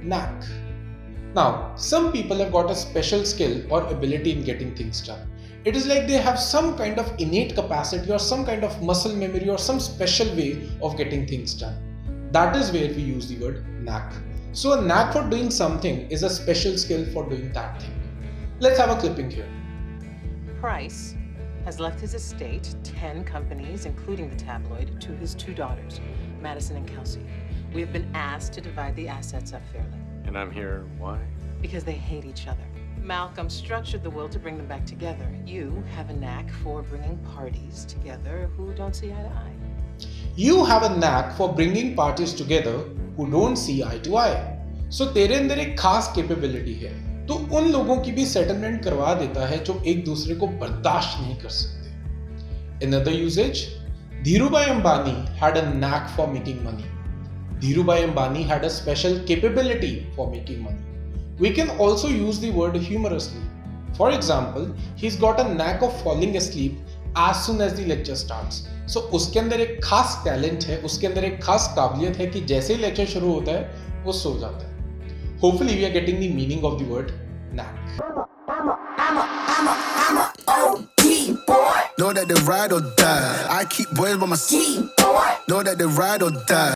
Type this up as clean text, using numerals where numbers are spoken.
knack. Now, some people have got a special skill or ability in getting things done. It is like they have some kind of innate capacity or some kind of muscle memory or some special way of getting things done. That is where we use the word knack. So, a knack for doing something is a special skill for doing that thing. Let's have a clipping here. Price has left his estate, 10 companies, including the tabloid, to his 2 daughters, Madison and Kelsey. We have been asked to divide the assets up fairly. And I'm here, why? Because they hate each other. Malcolm structured the will to bring them back together. You have a knack for bringing parties together who don't see eye to eye. You have a knack for bringing parties together who don't see eye to eye. So तेरे अंदर एक खास capability है. तो उन लोगों की भी सेटलमेंट करवा देता है जो एक दूसरे को बर्दाश्त नहीं कर सकते. Another usage, Dhirubhai Ambani had a knack for making money. Dhirubhai Ambani had a special capability for making money. We can also use the word humorously. For example, he's got a knack of falling asleep as soon as the lecture starts. So उसके अंदर एक खास talent है, उसके अंदर एक खास काबिलियत है कि जैसे ही लेक्चर शुरू होता है वो सो जाता है. Hopefully we are getting the meaning of the word knack. Know that they ride or die. I keep boys by my seat. Know that they ride or die.